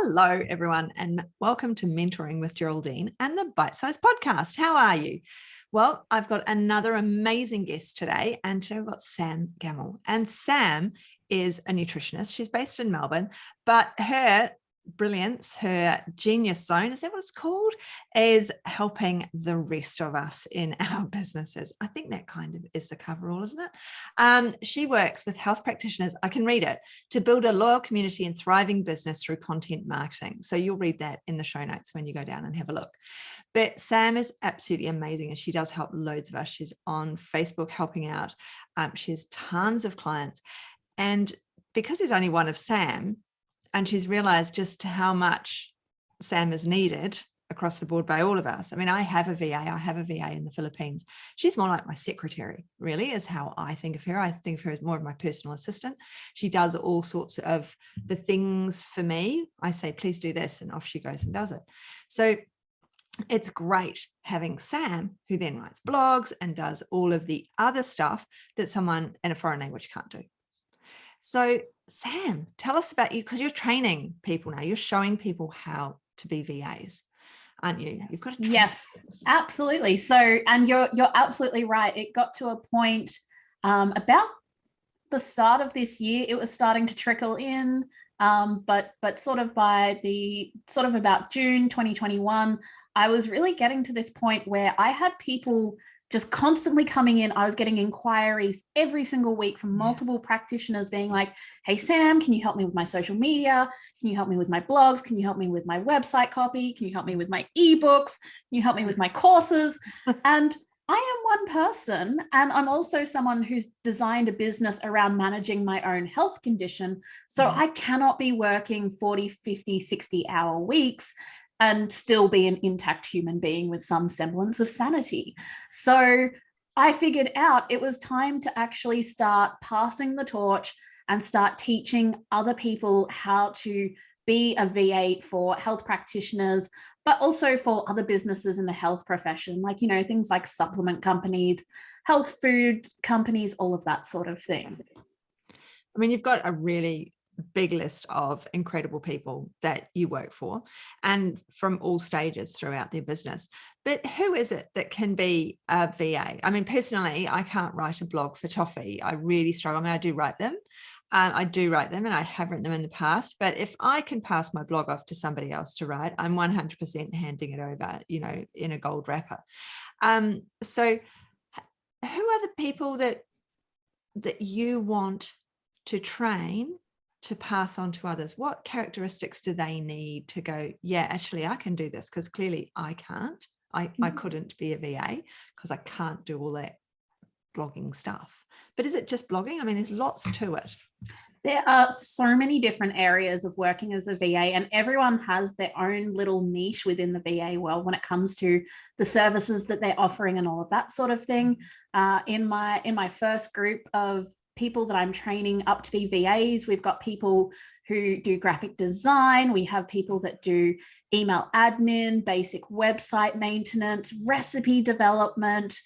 Hello, everyone, and welcome to Mentoring with Geraldine and the Bite Size Podcast. How are you? Well, I've got another amazing guest today, and today we've got Sam Gemmell. And Sam is a nutritionist. She's based in Melbourne, but her brilliance, her genius zone, is that what it's called, is helping the rest of us in our businesses. I think that kind of is the coverall, isn't it? She works with health practitioners, I can read it, to build a loyal community and thriving business through content marketing. So you'll read that in the show notes when you go down and have a look. But Sam is absolutely amazing, and she does help loads of us. She's on Facebook helping out. She has tons of clients. And because there's only one of Sam, and she's realized just how much Sam is needed across the board by all of us. I mean, I have a VA. I have a VA in the Philippines. She's more like my secretary, really, is how I think of her. I think of her as more of my personal assistant. She does all sorts of the things for me. I say, please do this, and off she goes and does it. So it's great having Sam, who then writes blogs and does all of the other stuff that someone in a foreign language can't do. So Sam, tell us about you, because you're training people now. You're showing people how to be VAs, aren't you? Yes. You've got to Yes, absolutely. So, and you're absolutely right. It got to a point about the start of this year. It was starting to trickle in, but sort of by about June 2021, I was really getting to this point where I had people just constantly coming in. I was getting inquiries every single week from multiple practitioners being like, hey, Sam, can you help me with my social media? Can you help me with my blogs? Can you help me with my website copy? Can you help me with my ebooks? Can you help me with my courses? And I am one person, and I'm also someone who's designed a business around managing my own health condition. So I cannot be working 40, 50, 60-hour weeks and still be an intact human being with some semblance of sanity. So I figured out it was time to actually start passing the torch and start teaching other people how to be a VA for health practitioners, but also for other businesses in the health profession, like, things like supplement companies, health food companies, all of that sort of thing. I mean, you've got a really big list of incredible people that you work for, and from all stages throughout their business. But who is it that can be a VA? I mean, personally, I can't write a blog for toffee. I really struggle. I mean, I do write them. And I have written them in the past. But if I can pass my blog off to somebody else to write, I'm 100% handing it over, in a gold wrapper. So who are the people that you want to train to pass on to others? What characteristics do they need to go, yeah, actually, I can do this? Because clearly I can't. I couldn't be a VA because I can't do all that blogging stuff. But is it just blogging? I mean, there's lots to it. There are so many different areas of working as a VA, and everyone has their own little niche within the VA world when it comes to the services that they're offering and all of that sort of thing. In my first group of people that I'm training up to be VAs, we've got people who do graphic design. We have people that do email admin, basic website maintenance, recipe development.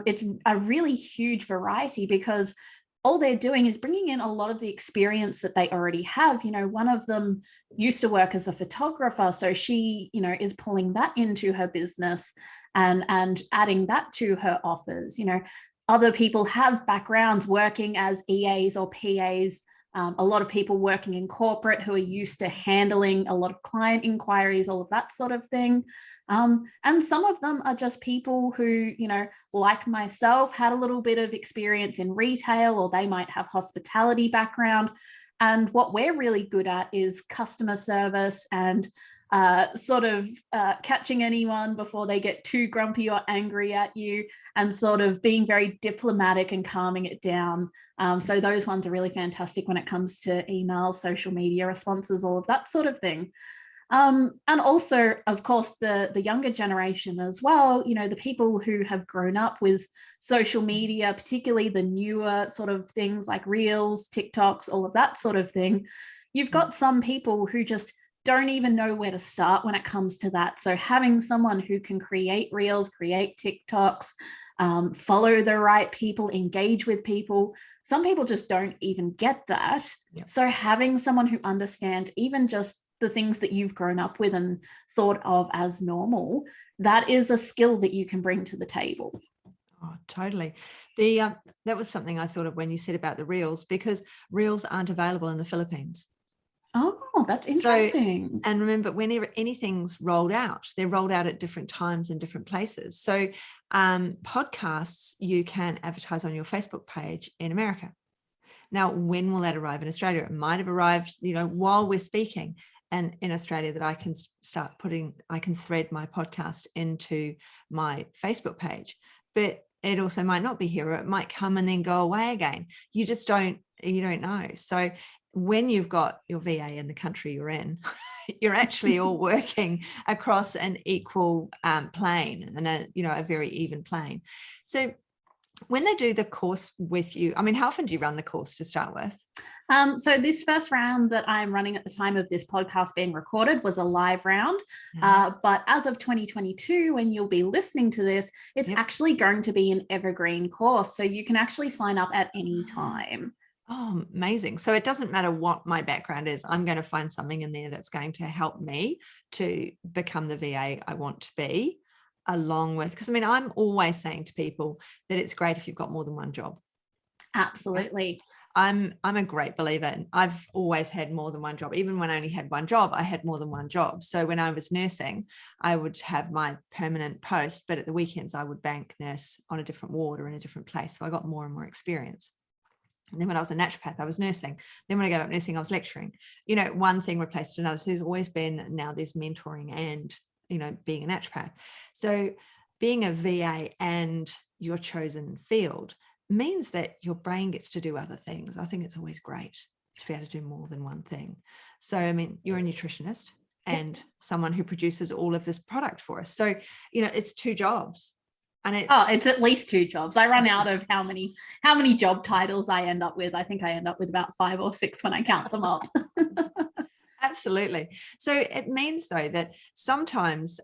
It's a really huge variety because all they're doing is bringing in a lot of the experience that they already have. One of them used to work as a photographer, so she, is pulling that into her business and adding that to her offers. Other people have backgrounds working as EAs or PAs. A lot of people working in corporate who are used to handling a lot of client inquiries, all of that sort of thing. And some of them are just people who, like myself, had a little bit of experience in retail, or they might have hospitality background. And what we're really good at is customer service and catching anyone before they get too grumpy or angry at you, and sort of being very diplomatic and calming it down. So those ones are really fantastic when it comes to email, social media responses, all of that sort of thing. And also, of course, the younger generation as well, the people who have grown up with social media, particularly the newer sort of things like Reels, TikToks, all of that sort of thing. You've got some people who just don't even know where to start when it comes to that. So having someone who can create Reels, create TikToks, follow the right people, engage with people. Some people just don't even get that. Yep. So having someone who understands even just the things that you've grown up with and thought of as normal, that is a skill that you can bring to the table. Oh, totally. That was something I thought of when you said about the reels, because reels aren't available in the Philippines. Oh, that's interesting. So, and remember, whenever anything's rolled out, they're rolled out at different times in different places. So podcasts, you can advertise on your Facebook page in America. Now, when will that arrive in Australia? It might have arrived, while we're speaking, and in Australia, that I can I can thread my podcast into my Facebook page, but it also might not be here, or it might come and then go away again. You don't know. So when you've got your VA in the country you're in, you're actually all working across an equal plane, and a very even plane. So when they do the course with you, I mean, how often do you run the course to start with? So this first round that I'm running at the time of this podcast being recorded was a live round. But as of 2022, when you'll be listening to this, it's actually going to be an evergreen course. So you can actually sign up at any time. Oh, amazing. So it doesn't matter what my background is. I'm going to find something in there that's going to help me to become the VA I want to be, along with, because I mean, I'm always saying to people that it's great if you've got more than one job. Absolutely. I'm a great believer, and I've always had more than one job. Even when I only had one job, I had more than one job. So when I was nursing, I would have my permanent post, but at the weekends I would bank nurse on a different ward or in a different place. So I got more and more experience. And then when I was a naturopath, I was nursing. Then when I gave up nursing, I was lecturing. One thing replaced another. So there's always been, now there's mentoring and, being a naturopath. So being a VA and your chosen field means that your brain gets to do other things. I think it's always great to be able to do more than one thing. So, I mean, you're a nutritionist and someone who produces all of this product for us. So, it's two jobs. And it's at least two jobs. I run out of how many job titles I end up with. I think I end up with about 5 or 6 when I count them up. Absolutely. So it means, though, that sometimes,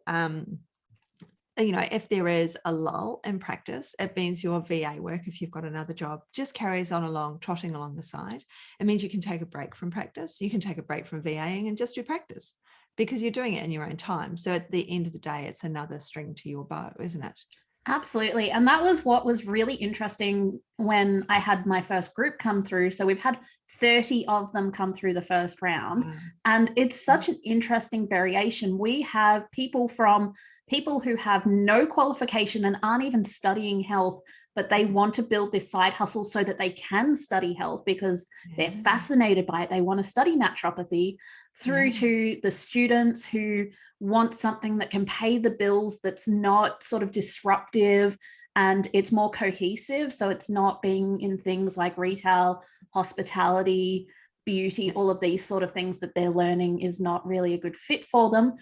if there is a lull in practice, it means your VA work, if you've got another job, just carries on along, trotting along the side. It means you can take a break from practice. You can take a break from VAing and just do practice, because you're doing it in your own time. So at the end of the day, it's another string to your bow, isn't it? Absolutely. And that was what was really interesting when I had my first group come through. So we've had 30 of them come through the first round. And it's such an interesting variation. We have people who have no qualification and aren't even studying health, but they want to build this side hustle so that they can study health because they're fascinated by it. They want to study naturopathy, through to the students who want something that can pay the bills, that's not sort of disruptive and it's more cohesive. So it's not being in things like retail, hospitality, beauty, all of these sort of things that they're learning is not really a good fit for them.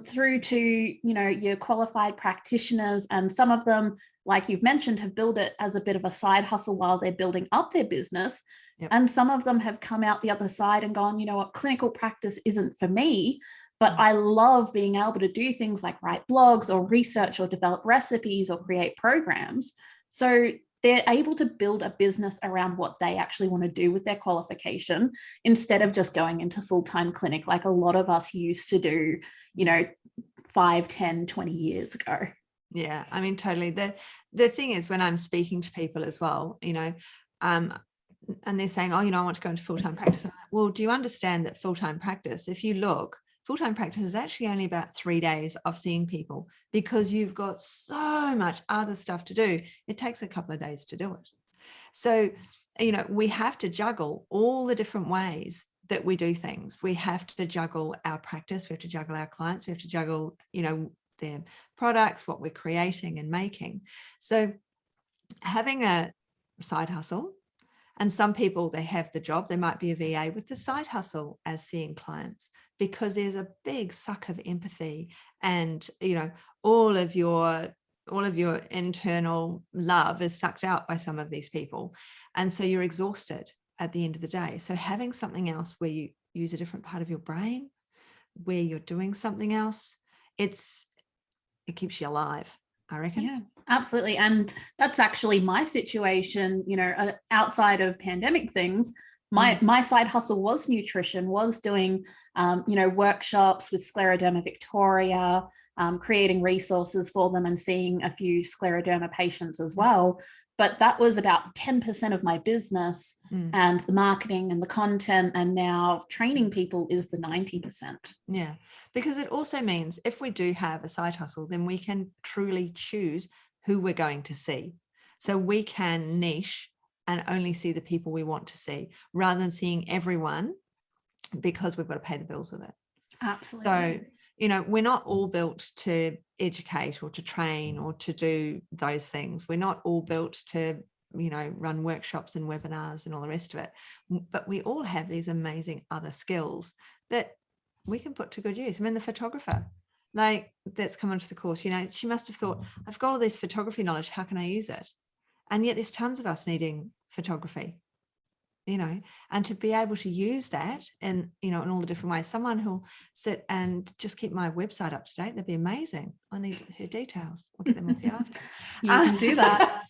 Through to, your qualified practitioners, and some of them, like you've mentioned, have built it as a bit of a side hustle while they're building up their business. And some of them have come out the other side and gone, you know what, clinical practice isn't for me, but I love being able to do things like write blogs or research or develop recipes or create programs. So they're able to build a business around what they actually want to do with their qualification, instead of just going into full-time clinic like a lot of us used to do, 5, 10, 20 years ago. Yeah, I mean, totally. The thing is, when I'm speaking to people as well, and they're saying, oh, I want to go into full-time practice. I'm like, well, do you understand that full-time practice, if you look, full-time practice is actually only about 3 days of seeing people, because you've got so much other stuff to do. It takes a couple of days to do it. So, we have to juggle all the different ways that we do things. We have to juggle our practice. We have to juggle our clients. We have to juggle, their products, what we're creating and making. So having a side hustle, and some people, they have the job, they might be a VA with the side hustle as seeing clients, because there's a big suck of empathy and, all of your internal love is sucked out by some of these people. And so you're exhausted at the end of the day. So having something else where you use a different part of your brain, where you're doing something else, it keeps you alive, I reckon. Yeah, absolutely. And that's actually my situation, outside of pandemic things. My side hustle was nutrition, was doing, workshops with Scleroderma Victoria, creating resources for them and seeing a few scleroderma patients as well. But that was about 10% of my business, and the marketing and the content, and now training people is the 90%. Yeah, because it also means if we do have a side hustle, then we can truly choose who we're going to see. So we can niche and only see the people we want to see rather than seeing everyone, because we've got to pay the bills with it. Absolutely. So, we're not all built to educate or to train or to do those things. We're not all built to, run workshops and webinars and all the rest of it. But we all have these amazing other skills that we can put to good use. I mean, the photographer, that's come onto the course, she must have thought, I've got all this photography knowledge, how can I use it? And yet there's tons of us needing photography, and to be able to use that in all the different ways. Someone who'll sit and just keep my website up to date, that'd be amazing. I need her details. I'll get them off you after. You can do that.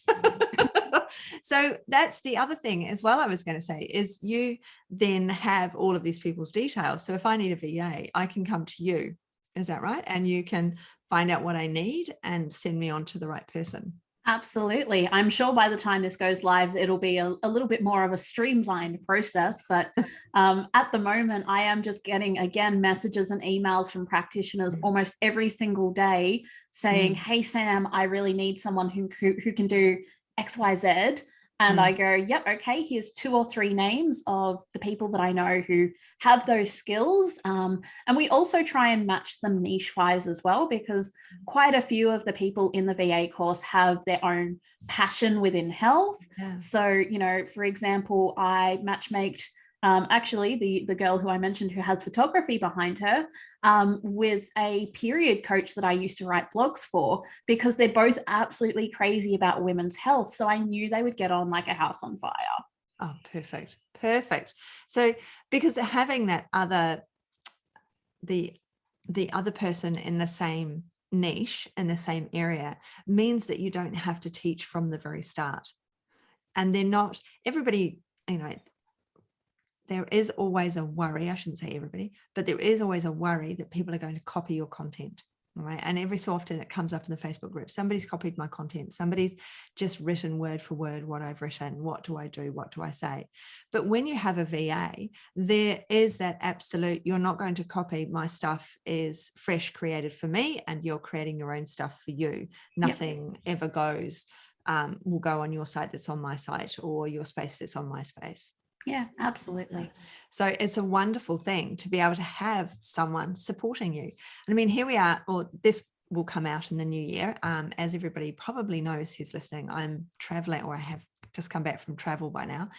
So that's the other thing as well I was going to say, is you then have all of these people's details. So if I need a VA, I can come to you. Is that right? And you can find out what I need and send me on to the right person. Absolutely. I'm sure by the time this goes live, it'll be a little bit more of a streamlined process. But at the moment, I am just getting, again, messages and emails from practitioners almost every single day saying, hey, Sam, I really need someone who can do X, Y, Z. And I go, yep, okay, here's 2 or 3 names of the people that I know who have those skills. And we also try and match them niche-wise as well, because quite a few of the people in the VA course have their own passion within health. Yeah. So, for example, I matchmaked actually the girl who I mentioned who has photography behind her with a period coach that I used to write blogs for, because they're both absolutely crazy about women's health. So I knew they would get on like a house on fire. Oh, perfect. So because having that the other person in the same niche in the same area means that you don't have to teach from the very start. And they're not everybody, there is always a worry, I shouldn't say everybody, but there is always a worry that people are going to copy your content, right? And every so often it comes up in the Facebook group, somebody's copied my content, somebody's just written word for word what I've written, what do I do, what do I say? But when you have a VA, there is that absolute, you're not going to copy, my stuff is fresh created for me and you're creating your own stuff for you. Nothing ever will go on your site that's on my site, or your space that's on my space. Yeah, absolutely. So it's a wonderful thing to be able to have someone supporting you. And I mean, here we are, or this will come out in the new year. As everybody probably knows who's listening, I'm traveling, or I have just come back from travel by now,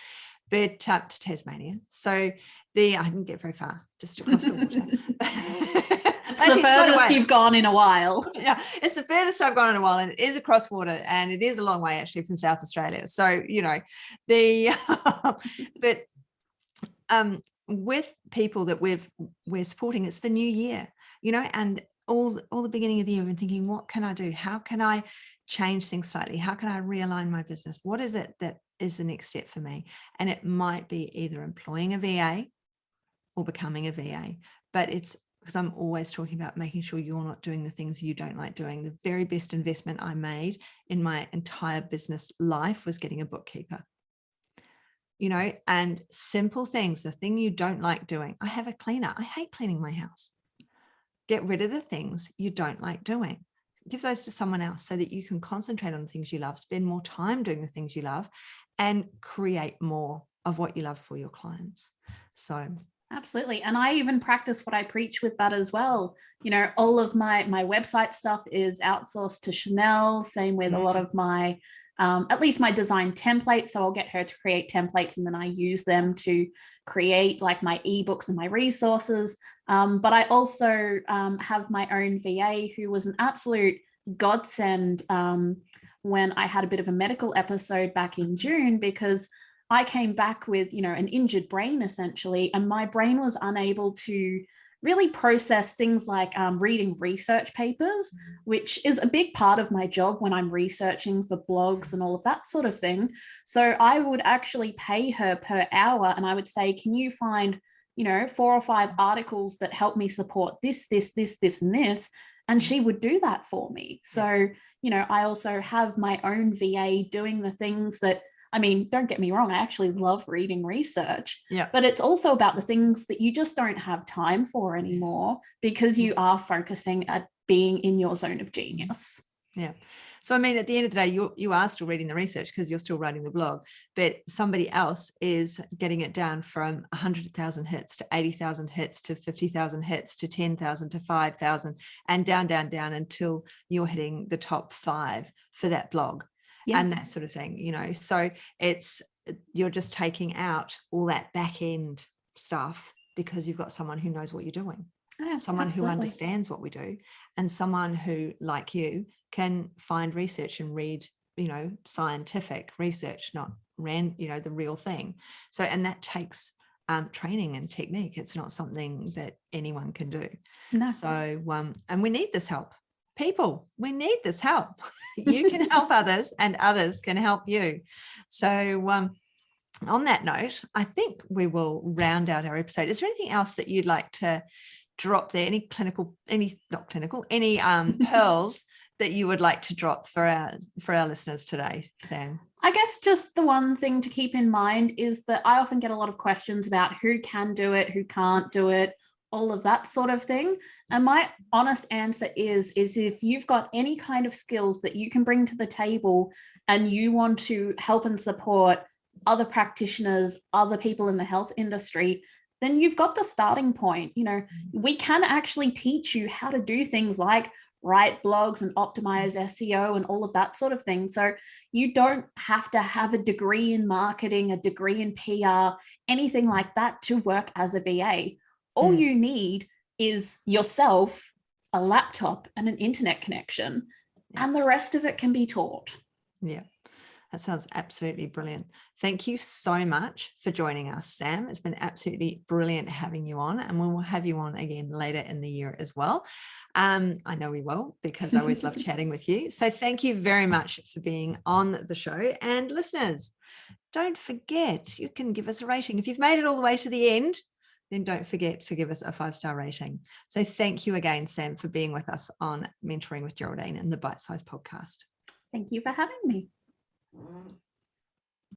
but to Tasmania. So I didn't get very far, just across the water. It's the furthest you've gone in a while. Yeah, it's the furthest I've gone in a while, and it is across water, and it is a long way actually from South Australia. So but with people that we're supporting, it's the new year, and all the beginning of the year, we've been thinking, what can I do? How can I change things slightly? How can I realign my business? What is it that is the next step for me? And it might be either employing a VA or becoming a VA, but it's because I'm always talking about making sure you're not doing the things you don't like doing. The very best investment I made in my entire business life was getting a bookkeeper. And simple things, the thing you don't like doing. I have a cleaner. I hate cleaning my house. Get rid of the things you don't like doing. Give those to someone else so that you can concentrate on the things you love, spend more time doing the things you love, and create more of what you love for your clients. So absolutely. And I even practice what I preach with that as well. All of my website stuff is outsourced to Gemmell, same with a lot of my at least my design templates. So I'll get her to create templates and then I use them to create like my ebooks and my resources. But I also have my own VA who was an absolute godsend when I had a bit of a medical episode back in June, because I came back with, an injured brain essentially, and my brain was unable to really process things like reading research papers, which is a big part of my job when I'm researching for blogs and all of that sort of thing. So I would actually pay her per hour, and I would say, can you find, 4 or 5 articles that help me support this, and this? And she would do that for me. So, I also have my own VA doing the things that, I mean, don't get me wrong, I actually love reading research, but it's also about the things that you just don't have time for anymore because you are focusing at being in your zone of genius. Yeah. So, I mean, at the end of the day, you are still reading the research because you're still writing the blog, but somebody else is getting it down from 100,000 hits to 80,000 hits to 50,000 hits to 10,000 to 5,000 and down until you're hitting the top 5 for that blog. And that sort of thing, so you're just taking out all that back end stuff because you've got someone who knows what you're doing, someone who understands what we do, and someone who, like you, can find research and read, scientific research, not the real thing. So, and that takes training and technique. It's not something that anyone can do. No. So, and we need this help. People, we need this help. You can help others and others can help you. So on that note, I think we will round out our episode. Is there anything else that you'd like to drop there? Any pearls that you would like to drop for our listeners today, Sam? I guess just the one thing to keep in mind is that I often get a lot of questions about who can do it, who can't do it, all of that sort of thing. And my honest answer is if you've got any kind of skills that you can bring to the table and you want to help and support other practitioners, other people in the health industry, then you've got the starting point. We can actually teach you how to do things like write blogs and optimize SEO and all of that sort of thing. So you don't have to have a degree in marketing, a degree in PR, anything like that to work as a VA. All you need is yourself, a laptop, and an internet connection, and the rest of it can be taught. Yeah, that sounds absolutely brilliant. Thank you so much for joining us, Sam. It's been absolutely brilliant having you on, and we will have you on again later in the year as well. I know we will, because I always love chatting with you. So thank you very much for being on the show. And listeners, don't forget, you can give us a rating. If you've made it all the way to the end, then don't forget to give us a 5-star rating. So thank you again, Sam, for being with us on Mentoring with Geraldine and the Bite Size podcast. Thank you for having me.